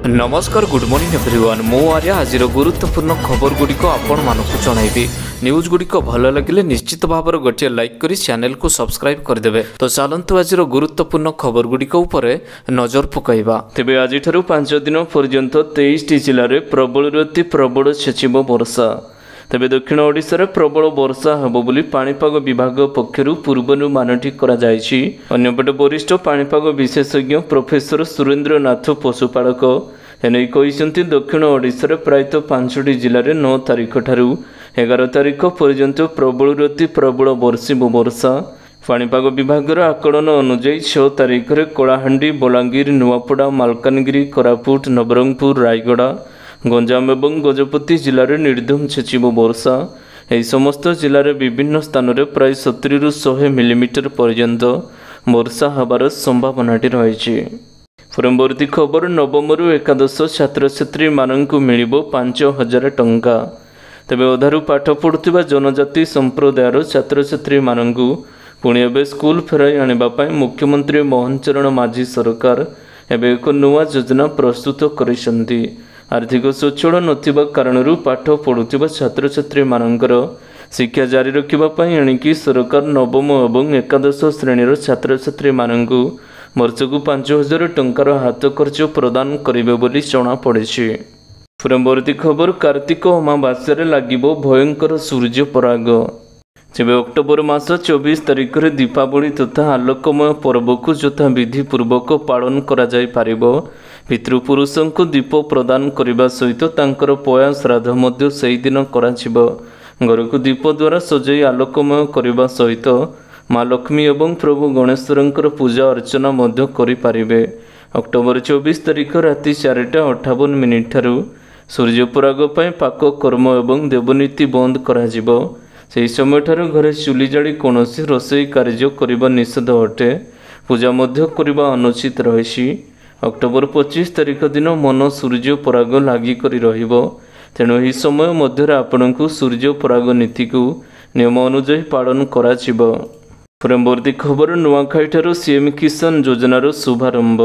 नमस्कार good morning everyone मो आर्य आज गुरुत्वपूर्ण खबर गुड़िक आपण मानक जनइबी न्यूज गुड़िक भल लगे निश्चित भाव गोटे लाइक करी चैनल को सब्सक्राइब करदे। तो चलतु आज गुरुत्वपूर्ण खबर गुड़िक नजर पकईवा। तेबे आज 5 दिन पर्यंत 23 जिले में प्रबल अति प्रबल छेचिब वर्षा। तेबे दक्षिण ओडिशा प्रबल वर्षा हेबो बोली पाणीपाग विभाग पक्षरु पूर्वानुमानटी करा जायछि। अन्यपटे वरिष्ठ पाणीपाग विशेषज्ञ प्रोफेसर सुरेंद्र नाथ पशुपालक एने कहिसंति दक्षिण ओडिशा प्रायतः 5टी जिले में 9 तारिख ठारू 11 तारिख पर्यंत प्रबल अति प्रबल वर्षिब वर्षा। पाणीपाग विभाग आकलन अनुଯାयी 6 तारिख में कलाहांडी बलांगीर नुआपड़ा मालकानगिरी कोरापुट नवरंगपुर रायगड़ा गंजाम एवं गजपति जिले में निर्धूम छेचिब वर्षा। यह समस्त जिले में विभिन्न स्थान में प्राय 70 ରୁ 100 मिलीमीटर पर्यंत वर्षा हबार संभावना रही। परवर्ती खबर नवम रु एकादश छात्र छात्री मानू मिल 5,000 टंका। तेबे अधारू पाठ पढ़ुवा जनजाति संप्रदायर छात्र छात्री मानू पुणी एवं स्कूल फेराई आने मुख्यमंत्री मोहन चरण माझी सरकार एवं एक नुआ योजना प्रस्तुत करिसेंती। आर्थिक स्वच्छल नथिबा कारणरू पाठ पढ़ुवा छात्र छात्री मानकर शिक्षा जारी रखिबापई एणिकी सरकार नवम एवं एकादश श्रेणीर छात्र छात्री मानू वर्षकु 5,000 टंकार हाथ खर्च प्रदान करिबे बोली जଣା पड़िछि। परवर्ती खबर कार्तिक अमावास्या लागिबो भयंकर सूर्य पराग। तेबे अक्टोबर मास 24 तारिख में दीपावली तथा आलोकमय पर्व को यथा विधि पूर्वक पालन करा जाय पारिबो। पितृपुरुषों को दीप प्रदान करने सहित तांकर पया श्राद्ध मध्य सही दिन कराजिबो। घर को दीप द्वारा सजाई आलोकमय करने सहित माँ लक्ष्मी एवं प्रभु गणेश्वर पूजा अर्चना मध्य करि पारिबे। अक्टोबर 24 तारिख राति 4:58 ठारू सूर्यपराग पई पाक कर्म एवं देवनीति बंद कराजिबो। से समय ठारू घरे चुली जाली कौनसी रोषेई कार्य करिबा निषेध अटे। पूजा मध्य करिबा अनुचित रहिछि। अक्टोबर 25 तारिख दिन मन सूर्य पराग लागी करी रहिबो। तेणु यह समय मध्य आपनकु सूर्य पराग नीति को नियम अनुଯାयी पालन कराजिबो। परवर्ती खबर नुआखाई ठारू सीएम किसान योजनार शुभारंभ।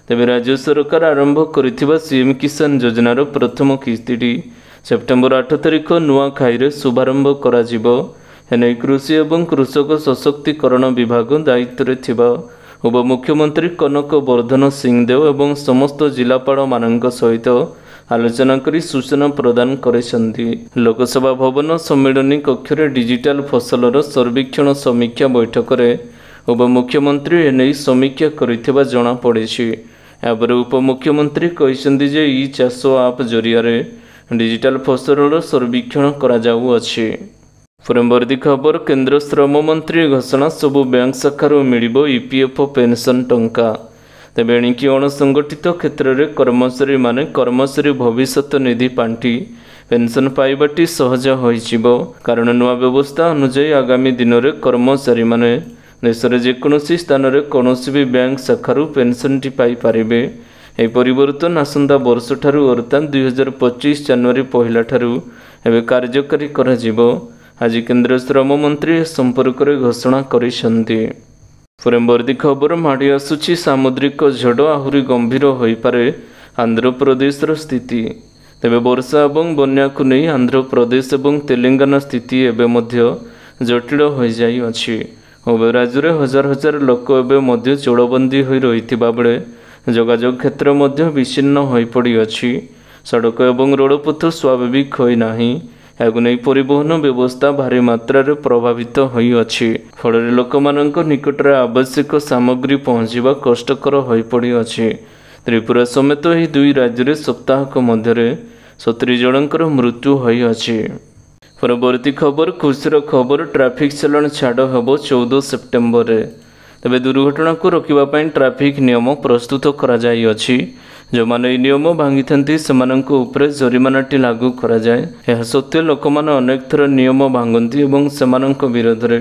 तेबे राज्य सरकार आरंभ करिथिबा सीएम किसान योजनार प्रथम किस्तीटी सेप्टेम्बर 8 तारिख नुआखाई रे शुभारंभ कराजिबो। एने कृषि एवं कृषक सशक्तिकरण विभाग दायित्व रे थिबा उप मुख्यमंत्री कनक वर्धन सिंहदेव एवं समस्त जिलापाल मानक सहित आलोचना करी सूचना प्रदान करिसेंती। लोकसभा भवन सम्मेलनी कक्ष रे डिजिटल फसलर सर्वेक्षण समीक्षा बैठक रे उप मुख्यमंत्री एने समीक्षा करिथिबा जଣା पड़िछि। यापर उप मुख्यमंत्री कहिसेंती जे ई चाष आप जरिया रे डिजिटल फसलर सर्वेक्षण करा जाउअछि। परवर्ती खबर केंद्र श्रम मंत्री घोषणा सबु बैंक शाखार मिलिबो ईपीएफओ पेंशन टंका। तेबे एणिकी अणसंगठित क्षेत्र में कर्मचारी माने कर्मचारी भविष्य निधि पांठी पेंशन पाइबाटी सहज होइजिबो। कारण नुआ व्यवस्था अनुଯାयी आगामी दिन में कर्मचारी माने देशर जेकोसी स्थान में कौनसी भी बैंक शाखार पेंशन टी पाई पारिबे। यह परिवर्तन आसंता वर्ष ठारू अर्थात 2025 जनवरी 1 ठारू एवं कार्यकारी कराजिबो। आज केंद्र श्रम मंत्री संपर्क में घोषणा करिसेंती। परवर्ती खबर माड़ी आसुछि सामुद्रिक झड़ आहुरी गंभीर होई पारे आंध्र प्रदेशर स्थिति। तेबे वर्षा एवं बन्या को नहीं आंध्र प्रदेश एवं तेलंगाना स्थिति एवं मध्य जटिल हो जाई अछि। उभय राज्य में हजार हजार लोक एवं मध्य जलबंदी होई रहिथिबा बेले जोगाजोग क्षेत्र मध्य विच्छिन्न होई पड़ी अछि। सड़क एवं रोडपथ स्वाभाविक होई नाही। नहीं परिवहन व्यवस्था भारी मात्रा प्रभावित होई अछि। फल लोकमानक निकट आवश्यक सामग्री पहुँचवा कष्टकर होई पड़ी अछि। त्रिपुरा समेत यह दुई राज्य में सप्ताहक मध्य 70 जनकर मृत्यु होई अछि। परवर्ती खबर खुशीर खबर ट्रैफिक चालान छाड़ हेबो 14 सेप्टेम्बर रे। तेबे दुर्घटना को रोकने ट्रैफिक नियम प्रस्तुत करा जाई अछि। जो माने नियम भांगी थांती सेमानंको उपरे जरिमानाटी लागू करा जाए। यह सत्य लोक माने अनेक थर नियम भांगती एवं सेमानंको विरोध रे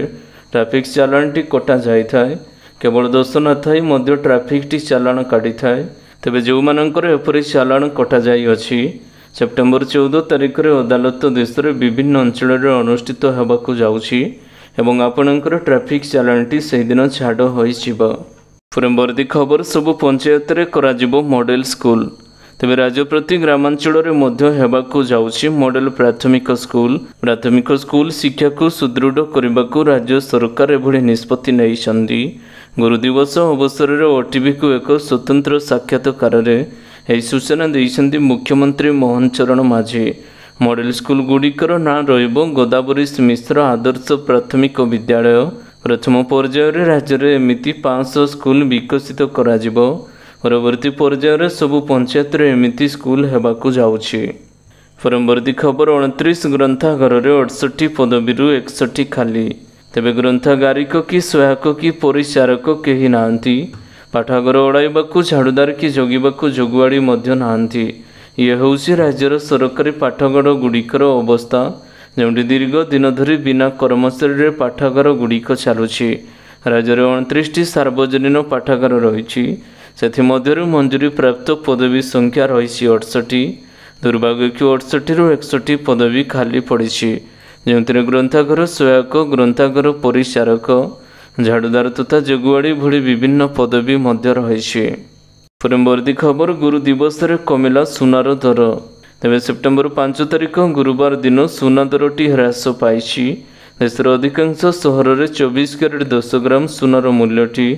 ट्रैफिक चालानटी कटा जाई थाए। केवल दोष न थाई मध्य ट्रैफिक चालान काटी थाए। तेबे जो मानंकर एपरि चालान कटा जाई अछि सेप्टेम्बर 14 तारिख रे अदालत देश रे विभिन्न अंचल रे अनुष्ठित हेबाकु जाउछि एवं आपणकर ट्रैफिक चालानटी सेहि दिन छाड़ होई जिवो। परवर्ती खबर सबु पंचायत रे कराजिबो मॉडल स्कूल। तेबे राज्य प्रति ग्रामांचल हेबाकु जाउछि मॉडल प्राथमिक स्कूल शिक्षा को सुदृढ़ करने को राज्य सरकार एभली निष्पत्ति नहीं। गुरु दिवस अवसर में ओटीवी को एक स्वतंत्र साक्षात्कार यह सूचना देइछन्ति मुख्यमंत्री मोहन चरण माझी। मॉडल स्कूल गुड़िकर ना रहिबो गोदावरीश मिश्र आदर्श प्राथमिक विद्यालय। प्रथम पर्यायर राज्य में एमिति 500 स्कूल विकसित करा जिवो। परवर्ती पर्यायर सबु पंचायत एमिति स्कूल हेबाकु जाउछि। परवर्ती खबर 29 ग्रंथागार 68 पदवी 61 खाली। तेबे ग्रंथागारिक कि सहायक कि परिचारक केही नांती। पाठागार ओडाइबाकु झाड़ूदार कि जगिबाकु जगुआड़ी मध्य नांती। यह होउछि राज्यर सरकारी पाठागार गुड़िकर अवस्था जोंटी दीर्घ दिन धरी बिना कर्मचारी पाठागार गुड़िक चलुछि। राज्य में 29टी सार्वजनिक पाठागार रही से मंजूरी प्राप्त पदवी संख्या रही 68। दुर्भाग्य कि 68 रु 61 पदवी खाली पड़ी जो ग्रंथागार सहायक ग्रंथागार परिचारक झाड़ूदार तथा जगुआड़ी भली विभिन्न पदवी मध्य रही। परवर्ती खबर गुरु दिवस रे कमिला सुनार दर। तेज सेप्टेम्बर 5 तारिख गुरुवार दिन सुना दरटी ह्रास पाई। देशर अधिकांश सहर में 24 कैरेट 10 ग्राम सुनार मूल्यटी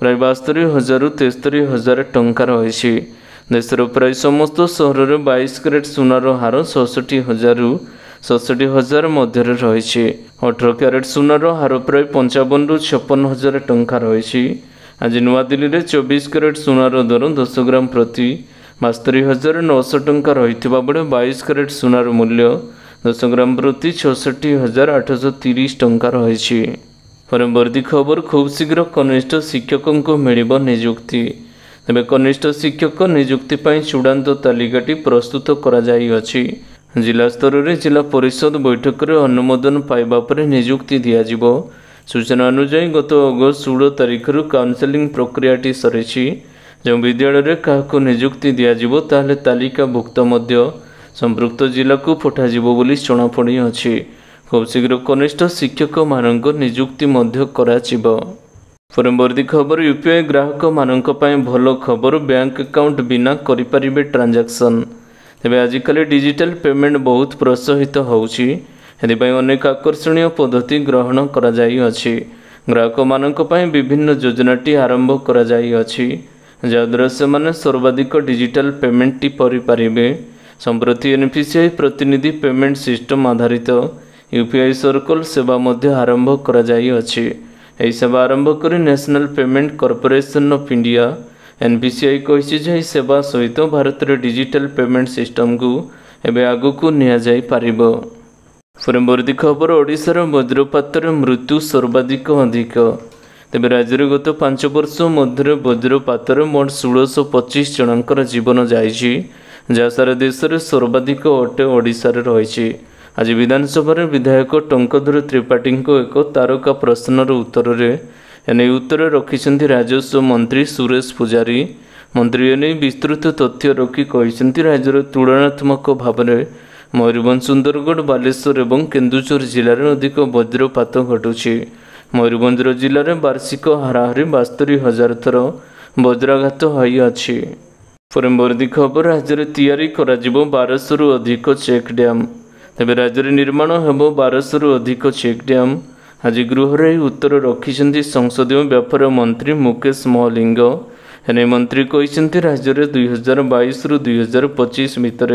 प्राय 72,000 रु 73,000 टंका रही। देशर प्राय समस्त सहर में 22 कैरेट सुनार हार 67,000 रु 67,000 मध्य रही। 18 कैरेट सुनार हार प्राय 55,000 रु 56,000 टंका रही। आज नवा दिल्ली में 24 कैरेट सुनार दर 10 ग्राम प्रति 72,900 टंका रही बेले 22 कैरेट सुनार मूल्य 10 ग्राम प्रति 66,830 टंका रही। परवर्ती खबर खूब शीघ्र कनिष्ठ शिक्षकों को मिलिब नियुक्ति। तेबे कनिष्ठ शिक्षक नियुक्ति पाई चूड़ांत तालिकाटी प्रस्तुत करा जाई अछि। जिला स्तर में जिला परिषद बैठक में अनुमोदन पाइबा पर नियुक्ति दियाजिबो। सूचना अनुसार गत अगस्त 16 तारिख काउंसेलिंग प्रक्रियाटी सरी। जो विद्यालय में क्या नियुक्ति दियाजिबो ताहले तालिका भुक्त मध्य संपृक्त जिला को पठाजिबो बोली जଣାपड़ी अछि। खूब शीघ्र कनिष्ठ शिक्षक मानक नियुक्ति मध्य कराजिबो। परवर्ती खबर यूपीआई ग्राहक मानक पय भल खबर बैंक अकाउंट बिना करिपारिबे ट्रांजैक्शन। तेबे आजिकल डिजिटल पेमेंट बहुत प्रोत्साहित होउछि। एथिपाई अनेक आकर्षणीय पद्धति ग्रहण करा जाई अछि। ग्राहक मानक पय विभिन्न योजनाटी आरंभ करा जाई अछि जद्वारा से सर्वाधिक डिजिटल पेमेंट टी परिपारिबे। संप्रति एनपीसीआई प्रतिनिधि पेमेंट सिस्टम आधारित यूपीआई सर्कल सेवा मध्य आरंभ करा जाई अछि। एही सेवा आरंभ करी National Payment Corporation of India NPCI कहिछि जे सेवा सहित भारत रे डिजिटल पेमेंट सिस्टम को एबे आगु को निया जाई पारिबो। परवर्ती खबर ओडिशार वज्रपात मृत्यु सर्वाधिक अधिक। तेबे राज्य में गत 5 वर्ष मध्य वज्रपात मोट 1625 जनकर जीवन जाइछि जहाँ सारा देश में सर्वाधिक अटे ओडिशा रे रही। आज विधानसभा विधायक टंकधर त्रिपाठी को एक तारका प्रश्नर उत्तर में एने उत्तर रखिछन्ति राजस्व मंत्री सुरेश पुजारी। मंत्री एने विस्तृत तथ्य रखी कहिसेंति राज्यर तुलनात्मक भाव में मयूरभंज सुंदरगढ़ बालेश्वर और केन्दुझर जिले में अधिक वज्रपात घटुछि। मयूरभंज जिले में वार्षिक हाराहारी 72,000 थर वज्राघात होई अछि। परवर्ती खबर राज्य में तैयारी करा जिवो 1200 रु अधिक चेक डैम। तेबे राज्य में निर्माण हेबो 1200 रु अधिक चेक डैम। आज गृह उत्तर रखिछन्ति संसदीय व्यापार मंत्री मुकेश महलिंग। एने मंत्री कहिसेंति राज्य में 2022 रु 2025 भितर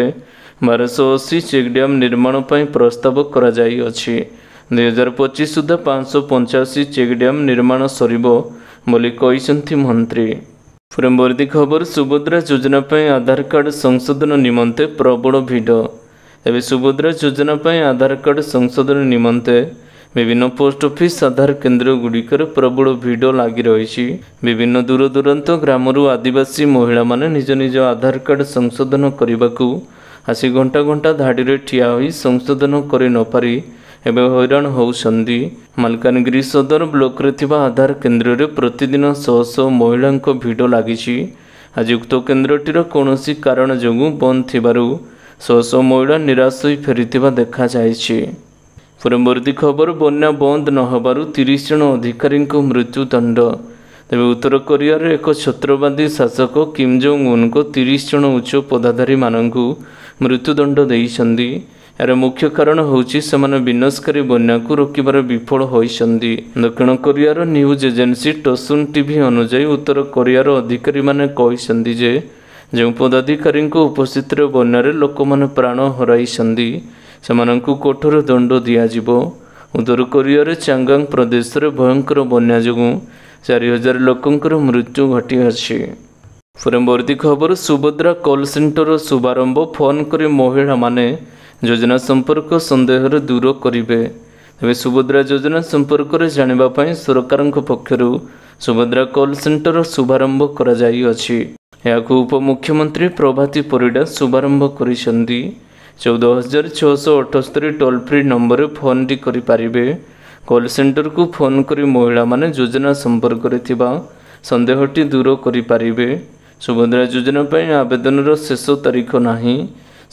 1280 चेक डैम निर्माण पर प्रस्ताव करा जाई अछि। 2025 सुधा 585 चेक डैम निर्माण सरिबो बोली कहिसेंति मंत्री। परवर्ती खबर सुभद्रा योजना पर आधार कार्ड संशोधन निमंते प्रबल भिड़। एवं सुभद्रा योजना पर आधार कार्ड संशोधन निमंते विभिन्न पोस्ट ऑफिस आधार केन्द्र गुड़िकर प्रबल भिड़ लगी रही। विभिन्न दूर दूरांत ग्रामरू आदिवासी महिला माने निज निज आधार कार्ड संशोधन करने को आसी घंटा घंटा धाड़ी ठिया होई संशोधन कर न पारि एवं हैरान होउछन्ति। मालकानगिरी सदर ब्लॉक रे थिबा आधार केन्द्र रे प्रतिदिन 100 महिला भिड़ लगी। आज उक्त केन्द्रटीर कौनसी कारण जोगु बंद थिबारु 100 महिला निराश होई फेरिथिबा देखा जायछि। परवर्ती खबर बन्या बंद न होबारु 30 जन अधिकारी मृत्युदंड। ତେବେ ଉତ୍ତର କୋରିଆର ଏକ ଛତ୍ରବାଦୀ ଶାସକ କିମ୍ ଜୋଙ୍ଗ ଉନ୍ଙ୍କୁ 30 ଜଣ ଉଚ୍ଚ ପଦାଧିକାରୀମାନଙ୍କୁ ମୃତ୍ୟୁଦଣ୍ଡ ଦେଇଛନ୍ତି। ଏହାର ମୁଖ୍ୟ କାରଣ ହେଉଛି ସେମାନେ ବିନାଶକାରୀ ବନ୍ୟାକୁ ରୋକିବାରେ ବିଫଳ ହୋଇଛନ୍ତି। ଦକ୍ଷିଣ କୋରିଆର ନ୍ୟୁଜ୍ ଏଜେନ୍ସି ଟସୁନ୍ ଟିଭି ଅନୁଯାୟୀ ଉତ୍ତର କୋରିଆର ଅଧିକାରୀମାନେ କହିଛନ୍ତି ଯେ ଯେଉଁ ପଦାଧିକାରୀଙ୍କ ଉପସ୍ଥିତିରେ ବନ୍ୟାରେ ଲୋକମାନେ ପ୍ରାଣ ହରାଇଛନ୍ତି ସେମାନଙ୍କୁ କଠୋର ଦଣ୍ଡ ଦିଆଯିବ। ଉତ୍ତର କୋରିଆରେ ଚାଙ୍ଗାଙ୍ଗ ପ୍ରଦେଶରେ ଭୟଙ୍କର ବନ୍ୟା ଯୋଗୁଁ 4000 ଲୋକଙ୍କର ମୃତ୍ୟୁ ଘଟିଅଛି। ପରବର୍ତ୍ତୀ ଖବର ସୁଭଦ୍ରା କଲ୍ ସେଣ୍ଟର ଶୁଭାରମ୍ଭ ଫୋନ୍ କରି ମହିଳାମାନେ ଯୋଜନା ସମ୍ପର୍କ ସନ୍ଦେହରେ ଦୂର କରିବେ। ତେବେ ସୁଭଦ୍ରା ଯୋଜନା ସମ୍ପର୍କରେ ଜାଣିବା ପାଇଁ ସରକାରଙ୍କ ପକ୍ଷରୁ ସୁଭଦ୍ରା କଲ୍ ସେଣ୍ଟର ଶୁଭାରମ୍ଭ କରାଯାଇଅଛି। ଏହାକୁ ଉପମୁଖ୍ୟମନ୍ତ୍ରୀ ପ୍ରଭାତୀ ପରିଡ଼ା ଶୁଭାରମ୍ଭ କରିଛନ୍ତି। 14678 ଟୋଲ୍ ଫ୍ରି ନମ୍ବରରେ ଫୋନ୍ଟି କରିପାରିବେ। କଲ୍ ସେଣ୍ଟରକୁ ଫୋନ୍ କରି ମହିଳାମାନେ ଯୋଜନା ସମ୍ପର୍କରେ ଥିବା ସନ୍ଦେହଟି ଦୂର କରିପାରିବେ। ସୁଭଦ୍ରା ଯୋଜନା ପାଇଁ ଆବେଦନର ଶେଷ ତାରିଖ ନାହିଁ।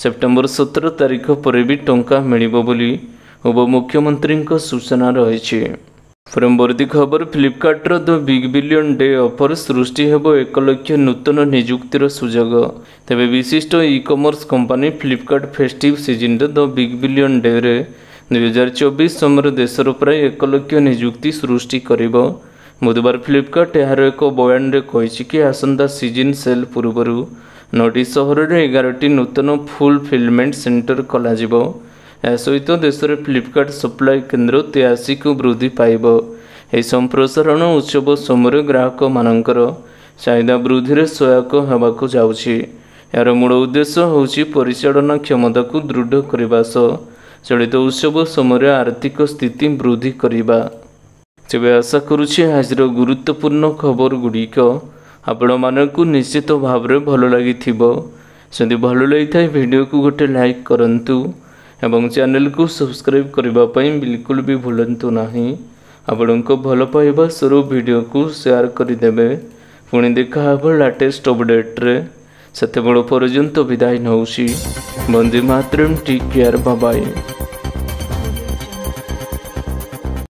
ସେପ୍ଟେମ୍ବର 17 ତାରିଖ ପରେ ବି ଟଙ୍କା ମିଳିବ ବୋଲି ଉପମୁଖ୍ୟମନ୍ତ୍ରୀଙ୍କ ସୂଚନା ରହିଛି। ପରବର୍ତ୍ତୀ ଖବର ଫ୍ଲିପକାର୍ଟର ଦ ବିଗ୍ ବିଲିୟନ୍ ଡେ ଅଫର ସୃଷ୍ଟି ହେବ 1 ଲକ୍ଷ ନୂତନ ନିଯୁକ୍ତିର ସୁଯୋଗ। ତେବେ ବିଶିଷ୍ଟ e commerce company Flipkart festive ସିଜନରେ ଦ ବିଗ୍ ବିଲିୟନ୍ ଡେରେ 2024 ସମୟରେ ଦେଶର ପ୍ରାୟ 1 ଲକ୍ଷ ନିଯୁକ୍ତି ସୃଷ୍ଟି କରିବ। ବୁଧବାର ଫ୍ଲିପକାର୍ଟ ଏହାର ଏକ ବୟାନରେ କହିଛି କି ଆସନ୍ତା ସିଜନ୍ ସେଲ୍ ପୂର୍ବରୁ 9ଟି ସହରରେ 11ଟି ନୂତନ ଫୁଲଫିଲମେଣ୍ଟ ସେଣ୍ଟର ଖୋଲାଯିବ। ଏହା ସହିତ ଦେଶରେ ଫ୍ଲିପକାର୍ଟ ସପ୍ଲାଇ କେନ୍ଦ୍ର 83କୁ ବୃଦ୍ଧି ପାଇବ। ଏହି ସମ୍ପ୍ରସାରଣ ଉତ୍ସବ ସମୟରେ ଗ୍ରାହକମାନଙ୍କର ଚାହିଦା ବୃଦ୍ଧିରେ ସହାୟକ ହେବାକୁ ଯାଉଛି। ଏହାର ମୂଳ ଉଦ୍ଦେଶ୍ୟ ହେଉଛି ପରିଚାଳନା କ୍ଷମତାକୁ ଦୃଢ଼ କରିବା ସହ ଚଳିତ ଉତ୍ସବ ସମୟରେ ଆର୍ଥିକ ସ୍ଥିତି ବୃଦ୍ଧି କରିବା। ତେବେ ଆଶା କରୁଛି ଆଜିର ଗୁରୁତ୍ୱପୂର୍ଣ୍ଣ ଖବରଗୁଡ଼ିକ ଆପଣମାନଙ୍କୁ ନିଶ୍ଚିତ ଭାବରେ ଭଲ ଲାଗିଥିବ। ଯଦି ଭଲ ଲାଗିଥାଏ ଭିଡ଼ିଓକୁ ଗୋଟେ ଲାଇକ୍ କରନ୍ତୁ ଏବଂ ଚ୍ୟାନେଲକୁ ସବସ୍କ୍ରାଇବ୍ କରିବା ପାଇଁ ବିଲକୁଲ ବି ଭୁଲନ୍ତୁ ନାହିଁ। ଆପଣଙ୍କ ଭଲ ପାଇବା ସ୍ୱରୂପ ଭିଡ଼ିଓକୁ ସେୟାର କରିଦେବେ। ପୁଣି ଦେଖା ହେବ ଲାଟେଷ୍ଟ ଅପଡେଟ୍ରେ। ସେତେବେଳେ ପର୍ଯ୍ୟନ୍ତ ବିଦାୟ ନେଉଛି। ବନ୍ଦେ ମାତରମ୍, ଟେକ୍ କେୟାର, ବାଏ ବାଏ।